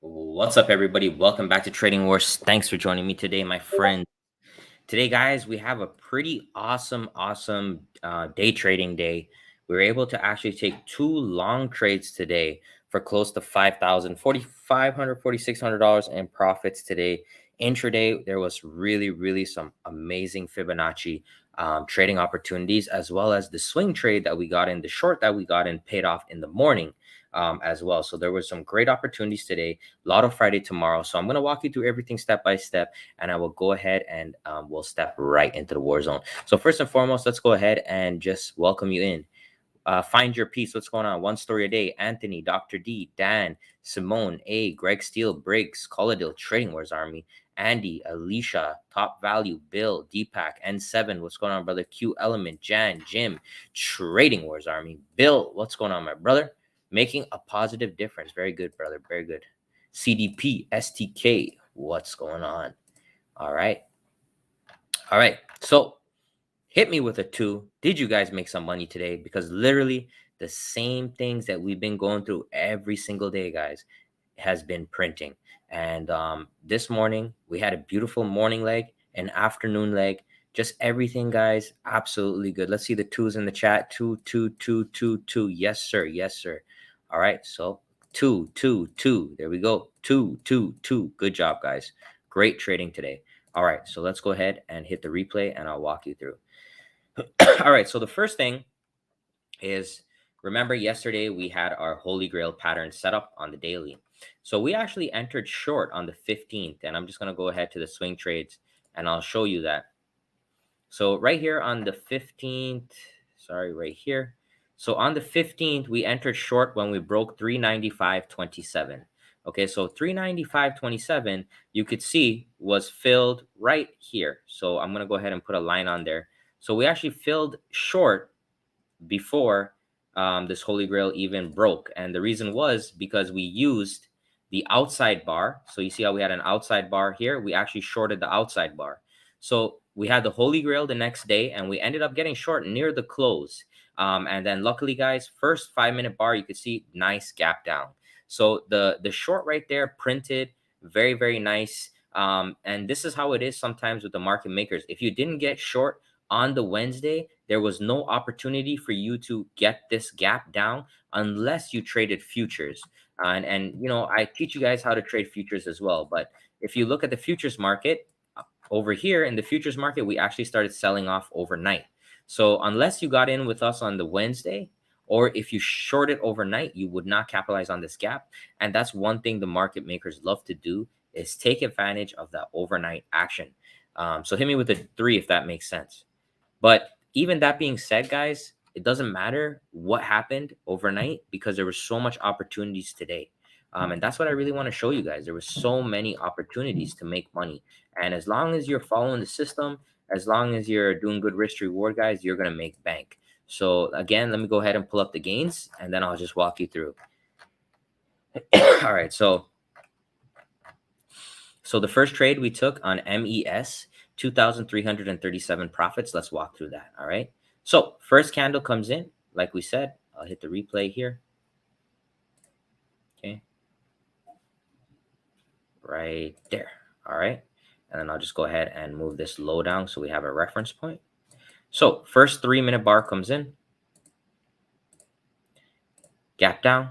What's up, everybody? Welcome back to Trading Wars. Thanks for joining me today, my friend. Today, guys, we have a pretty awesome day trading day. We were able to actually take two long trades today for close to $4,600 in profits today. Intraday, there was really some amazing Fibonacci trading opportunities, as well as the swing trade that we got in, the short that we got in paid off in the morning as well. So there was some great opportunities today. Lotto Friday tomorrow. So I'm going to walk you through everything step by step, and I will go ahead and we'll step right into the war zone. So first and foremost, let's go ahead and just welcome you in. Find your piece. What's going on? One story a day. Anthony, Dr. D, Dan, Simone, A, Greg Steele, Briggs, Colladale, Trading Wars Army, Andy, Alicia, Top Value, Bill, Deepak, N7. What's going on, brother? Q Element, Jan, Jim, Trading Wars Army, Bill. What's going on, my brother? Making a positive difference. Very good, brother. Very good. CDP, STK. What's going on? All right. All right. So hit me with a 2. Did you guys make some money today? Because literally the same things that we've been going through every single day, guys, has been printing. And this morning we had a beautiful morning leg, an afternoon leg, just everything, guys, absolutely good. Let's see the 2s in the chat. 2, 2, 2, 2, 2. Yes, sir. Yes, sir. All right. So 2, 2, 2. There we go. 2, 2, 2. Good job, guys. Great trading today. All right. So let's go ahead and hit the replay and I'll walk you through. All right, so the first thing is, remember yesterday we had our Holy Grail pattern set up on the daily. So we actually entered short on the 15th, and I'm just going to go ahead to the swing trades and I'll show you that. So right here on the 15th, sorry, right here. So on the 15th, we entered short when we broke 395.27. Okay, so 395.27, you could see, was filled right here. So I'm going to go ahead and put a line on there. So we actually filled short before this Holy Grail even broke. And the reason was because we used the outside bar. So you see how we had an outside bar here? We actually shorted the outside bar. So we had the Holy Grail the next day, and we ended up getting short near the close. And then luckily, guys, first 5-minute bar, you could see nice gap down. So the short right there printed very nice. And this is how it is sometimes with the market makers. If you didn't get short on the Wednesday, there was no opportunity for you to get this gap down unless you traded futures. And you know, I teach you guys how to trade futures as well. But if you look at the futures market over here in the futures market, we actually started selling off overnight. So unless you got in with us on the Wednesday, or if you shorted overnight, you would not capitalize on this gap. And that's one thing the market makers love to do, is take advantage of that overnight action. So hit me with a 3 if that makes sense. But even that being said, guys, it doesn't matter what happened overnight because there were so much opportunities today. And that's what I really want to show you guys. There were so many opportunities to make money. And as long as you're following the system, as long as you're doing good risk to reward, guys, you're going to make bank. So again, let me go ahead and pull up the gains and then I'll just walk you through. All right. So the first trade we took on MES, 2,337 profits. Let's walk through that. All right. So first candle comes in, like we said. I'll hit the replay here. Okay. Right there. All right. And then I'll just go ahead and move this low down so we have a reference point. So first 3-minute bar comes in. Gap down.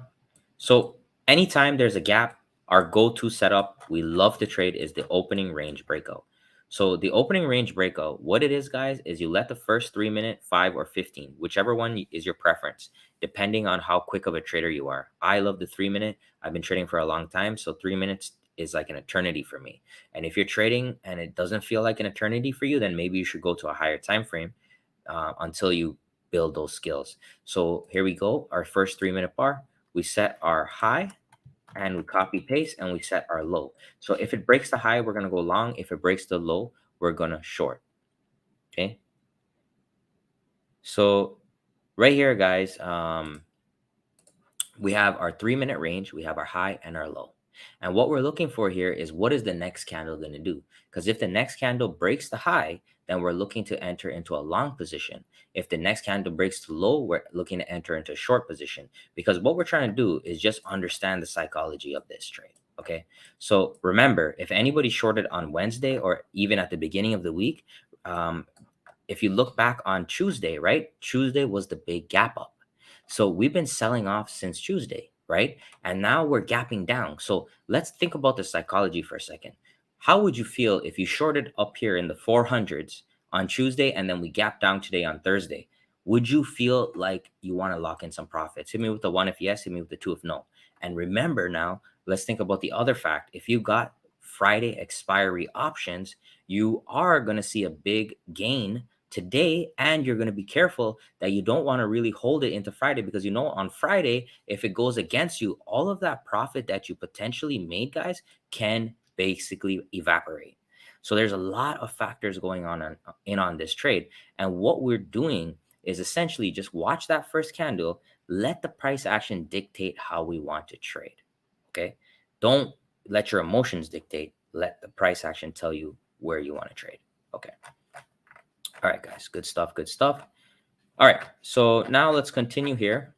So anytime there's a gap, our go-to setup we love to trade is the opening range breakout. So the opening range breakout, what it is, guys, is you let the first 3-minute, 5, or 15, whichever one is your preference, depending on how quick of a trader you are. I love the 3-minute. I've been trading for a long time, so 3 minutes is like an eternity for me. And if you're trading and it doesn't feel like an eternity for you, then maybe you should go to a higher time frame until you build those skills. So here we go. Our first 3-minute bar, we set our high and we copy paste and we set our low. So if it breaks the high, we're going to go long. If it breaks the low, we're going to short. Okay. So right here, guys, we have our 3-minute range. We have our high and our low. And what we're looking for here is what is the next candle going to do? Because if the next candle breaks the high, then we're looking to enter into a long position. If the next candle breaks the low, we're looking to enter into a short position. Because what we're trying to do is just understand the psychology of this trade. Okay. So remember, if anybody shorted on Wednesday or even at the beginning of the week, if you look back on Tuesday, right? Tuesday was the big gap up. So we've been selling off since Tuesday, right? And now we're gapping down. So let's think about the psychology for a second. How would you feel if you shorted up here in the 400s on Tuesday and then we gap down today on Thursday? Would you feel like you want to lock in some profits? Hit me with the one if yes, hit me with the two if no. And remember now, let's think about the other fact. If you got Friday expiry options, you are going to see a big gain today, and you're going to be careful that you don't want to really hold it into Friday, because you know on Friday, if it goes against you, all of that profit that you potentially made, guys, can basically evaporate. So there's a lot of factors going on this trade, and what we're doing is essentially just watch that first candle, let the price action dictate how we want to trade. Okay, don't let your emotions dictate, let the price action tell you where you want to trade. Okay. All right, guys, good stuff, good stuff. All right, so now let's continue here.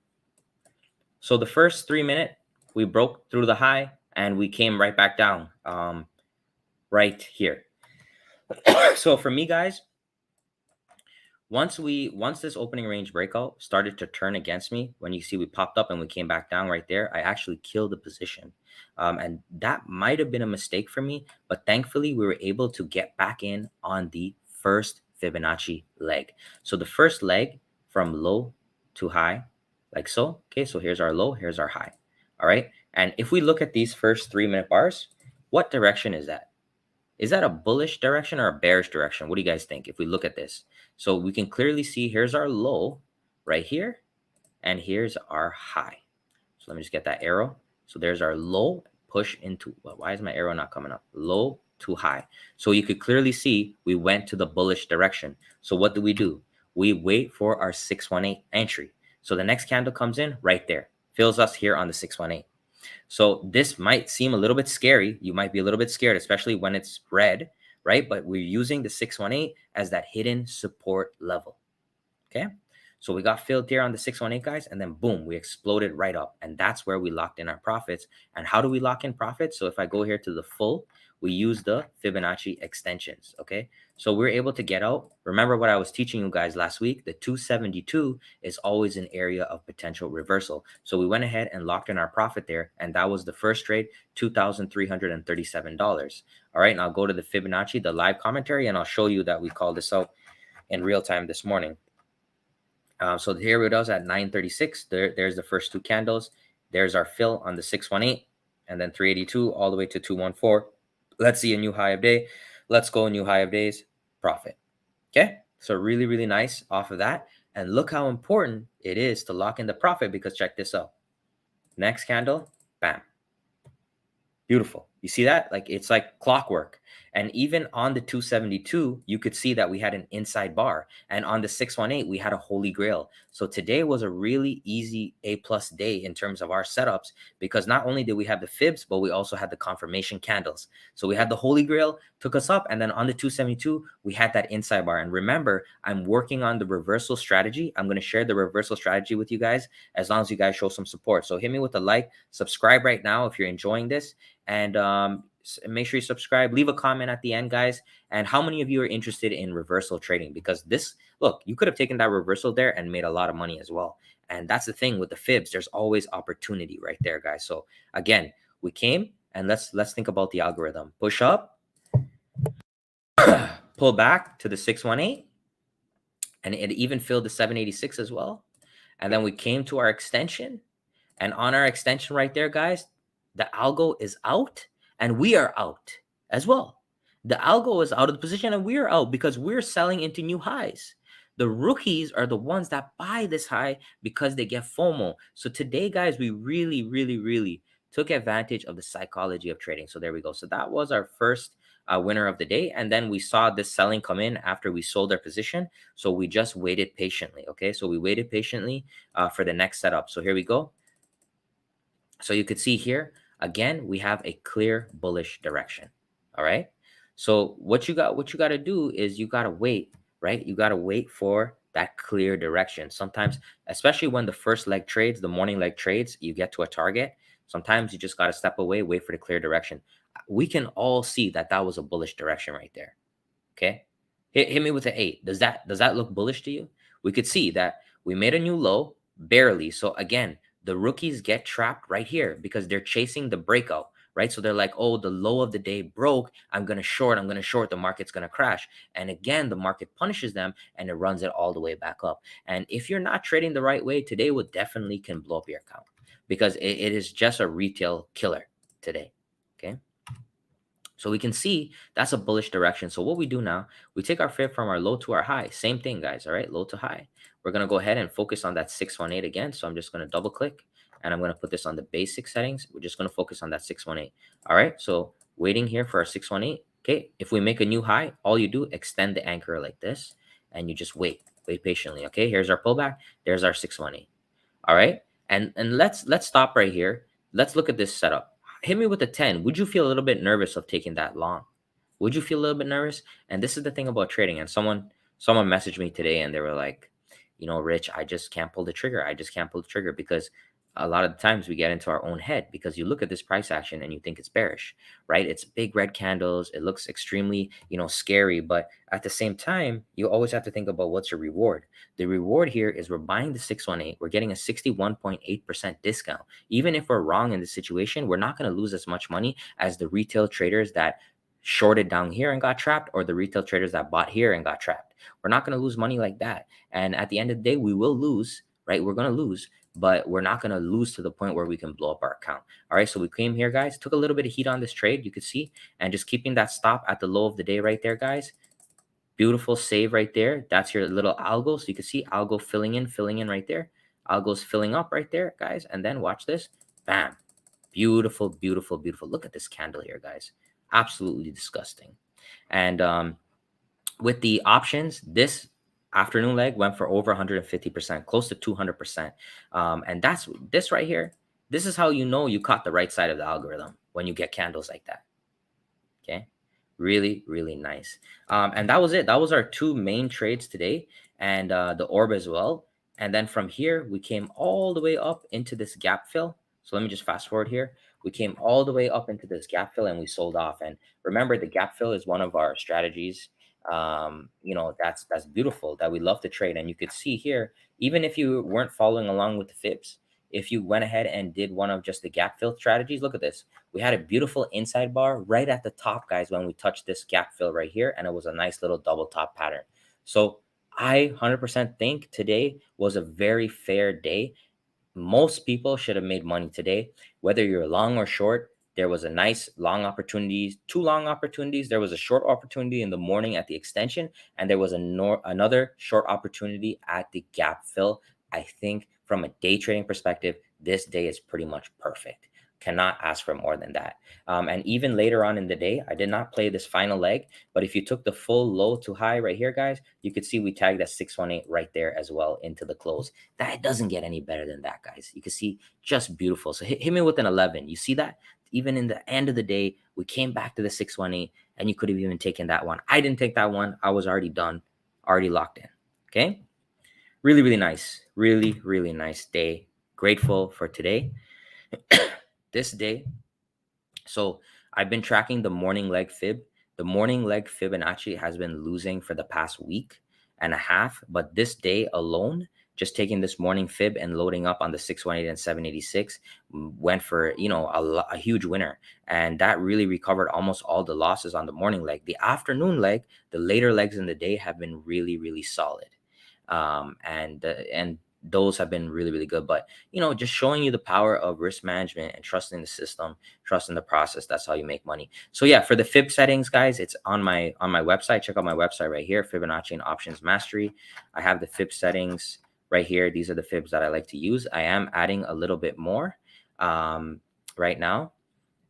So the first 3 minute, we broke through the high and we came right back down right here. So for me, guys, once this opening range breakout started to turn against me, when you see we popped up and we came back down right there, I actually killed the position. And that might have been a mistake for me, but thankfully we were able to get back in on the first Fibonacci leg. So the first leg from low to high, like so. Okay, so here's our low, here's our high. All right. And if we look at these first 3 minute bars, what direction is that? Is that a bullish direction or a bearish direction? What do you guys think if we look at this? So we can clearly see here's our low right here, and here's our high. So let me just get that arrow. So there's our low, push into, well, why is my arrow not coming up? Low to high. So you could clearly see we went to the bullish direction. So what do? We wait for our 618 entry. So the next candle comes in right there, fills us here on the 618. So this might seem a little bit scary. You might be a little bit scared, especially when it's red, right? But we're using the 618 as that hidden support level. Okay. So we got filled here on the 618, guys, and then boom, we exploded right up. And that's where we locked in our profits. And how do we lock in profits? So if I go here to the full, we use the Fibonacci extensions. Okay. So we're able to get out. Remember what I was teaching you guys last week, the 272 is always an area of potential reversal. So we went ahead and locked in our profit there. And that was the first trade, $2,337. All right. Now go to the Fibonacci, the live commentary, and I'll show you that we called this out in real time this morning. So here it was at 936. There's the first two candles. There's our fill on the 618, and then 382 all the way to 214. Let's see a new high of day. Let's go new high of days, profit. Okay, so really, really nice off of that. And look how important it is to lock in the profit, because check this out. Next candle, bam. Beautiful. You see that? Like, it's like clockwork. And even on the 272, you could see that we had an inside bar. And on the 618, we had a holy grail. So today was a really easy A+ day in terms of our setups, because not only did we have the fibs, but we also had the confirmation candles. So we had the holy grail, took us up. And then on the 272, we had that inside bar. And remember, I'm working on the reversal strategy. I'm going to share the reversal strategy with you guys as long as you guys show some support. So hit me with a like, subscribe right now if you're enjoying this. And make sure you subscribe, leave a comment at the end, guys. And how many of you are interested in reversal trading? Because this, look, you could have taken that reversal there and made a lot of money as well. And that's the thing with the fibs. There's always opportunity right there, guys. So again, we came, and let's think about the algorithm. Push up, pull back to the 618, and it even filled the 786 as well. And then we came to our extension, and on our extension right there, guys, the algo is out and we are out as well. The algo is out of the position and we are out because we're selling into new highs. The rookies are the ones that buy this high because they get FOMO. So today, guys, we really, really, really took advantage of the psychology of trading. So there we go. So that was our first winner of the day. And then we saw this selling come in after we sold our position. So we just waited patiently. Okay. So we waited patiently for the next setup. So here we go. So you could see here, again, we have a clear bullish direction. All right. So what you got to do is you got to wait, right? You got to wait for that clear direction. Sometimes, especially when the first leg trades, the morning leg trades, you get to a target. Sometimes you just got to step away, wait for the clear direction. We can all see that that was a bullish direction right there. Okay. Hit me with an 8. Does that look bullish to you? We could see that we made a new low barely. So again, the rookies get trapped right here because they're chasing the breakout, right? So they're like, oh, the low of the day broke. I'm going to short. The market's going to crash. And again, the market punishes them and it runs it all the way back up. And if you're not trading the right way, today would definitely can blow up your account because it is just a retail killer today. Okay. So we can see that's a bullish direction. So what we do now, we take our fib from our low to our high. Same thing, guys. All right, low to high. We're going to go ahead and focus on that 618 again. So I'm just going to double click and I'm going to put this on the basic settings. We're just going to focus on that 618. All right, so waiting here for our 618. Okay, if we make a new high, all you do, extend the anchor like this and you just wait patiently. Okay, here's our pullback. There's our 618. All right, and let's stop right here. Let's look at this setup. Hit me with a 10. Would you feel a little bit nervous of taking that long? Would you feel a little bit nervous? And this is the thing about trading. And someone messaged me today and they were like, Rich, I just can't pull the trigger. I just can't pull the trigger because a lot of the times we get into our own head because you look at this price action and you think it's bearish, right? It's big red candles. It looks extremely, scary. But at the same time, you always have to think about what's your reward. The reward here is we're buying the 618. We're getting a 61.8% discount. Even if we're wrong in this situation, we're not going to lose as much money as the retail traders that shorted down here and got trapped, or the retail traders that bought here and got trapped. We're not going to lose money like that. And at the end of the day, we will lose, right? We're going to lose, but we're not going to lose to the point where we can blow up our account. All right. So we came here, guys, took a little bit of heat on this trade, you could see, and just keeping that stop at the low of the day right there, guys. Beautiful save right there. That's your little algo. So you can see algo filling in right there. Algo's filling up right there, guys. And then watch this. Bam. Beautiful, beautiful, beautiful. Look at this candle here, guys. Absolutely disgusting. And with the options, this afternoon leg went for over 150%, close to 200%. And that's this right here. This is how you know you caught the right side of the algorithm when you get candles like that. Okay. Really, really nice. And that was it. That was our two main trades today, and the orb as well. And then from here, we came all the way up into this gap fill. So let me just fast forward here. We came all the way up into this gap fill and we sold off. And remember, the gap fill is one of our strategies. That's beautiful, that we love to trade. And you could see here, even if you weren't following along with the fibs, if you went ahead and did one of just the gap fill strategies, look at this. We had a beautiful inside bar right at the top, guys, when we touched this gap fill right here. And it was a nice little double top pattern. So I 100% think today was a very fair day. Most people should have made money today, whether you're long or short. There was a nice long opportunities, two long opportunities. There was a short opportunity in the morning at the extension, and there was another short opportunity at the gap fill. I think from a day trading perspective, this day is pretty much perfect. Cannot ask for more than that. And even later on in the day, I did not play this final leg, but if you took the full low to high right here, guys, you could see we tagged that 618 right there as well into the close. That doesn't get any better than that, guys. You can see just beautiful. So hit me with an 11. You see that? Even in the end of the day, we came back to the 618 and you could have even taken that one. I didn't take that one. I was already done, already locked in. Okay. Really, really nice. Really, really nice day. Grateful for today. This day. So I've been tracking the morning leg fib. The morning leg Fibonacci has been losing for the past week and a half. But this day alone, just taking this morning fib and loading up on the 618 and 786 went for, a huge winner. And that really recovered almost all the losses on the morning leg. The afternoon leg, the later legs in the day have been really, really solid. And those have been really, really good. But, just showing you the power of risk management and trusting the system, trusting the process. That's how you make money. So yeah, for the fib settings, guys, it's on my website. Check out my website right here, Fibonacci and Options Mastery. I have the fib settings right here. These are the fibs that I like to use. I am adding a little bit more right now.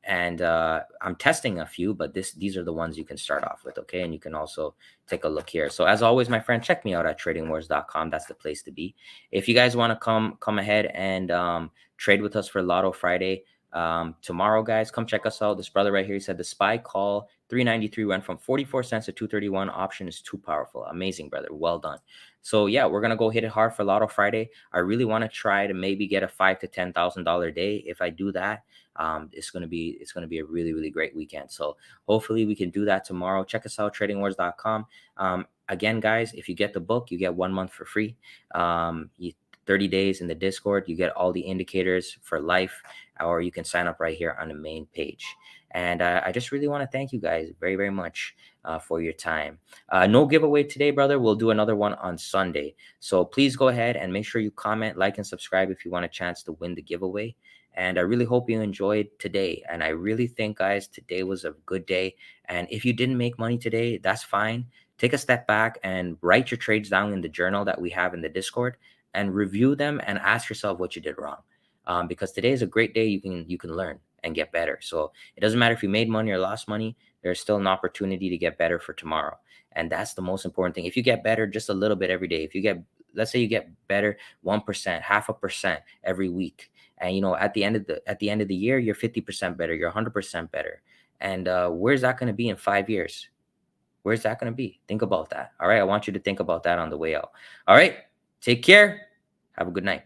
And I'm testing a few, but these are the ones you can start off with. Okay. And you can also take a look here. So as always, my friend, check me out at tradingwars.com. That's the place to be. If you guys want to come ahead and trade with us for Lotto Friday, Tomorrow, guys, come check us out. This brother right here, he said the SPY call 393 went from 44 cents to 231. Option is too powerful. Amazing, brother. Well done. So yeah, we're gonna go hit it hard for Lotto Friday. I really want to try to maybe get a $5,000 to $10,000 day. If I do that, it's gonna be a really, really great weekend. So hopefully we can do that tomorrow. Check us out, tradingwars.com. Again, guys, if you get the book, you get 1 month for free. 30 days in the Discord, you get all the indicators for life, or you can sign up right here on the main page. And I just really want to thank you guys very, very much for your time. No giveaway today, brother. We'll do another one on Sunday. So please go ahead and make sure you comment, like, and subscribe if you want a chance to win the giveaway. And I really hope you enjoyed today. And I really think, guys, today was a good day. And if you didn't make money today, that's fine. Take a step back and write your trades down in the journal that we have in the Discord and review them and ask yourself what you did wrong. Because today is a great day. You can learn and get better. So it doesn't matter if you made money or lost money. There's still an opportunity to get better for tomorrow, and that's the most important thing. If you get better just a little bit every day, if you get, let's say you get better 1%, 0.5% every week, and at the end of the year, you're 50% better, you're 100% better. And where's that going to be in 5 years? Where's that going to be? Think about that. All right. I want you to think about that on the way out. All right. Take care. Have a good night.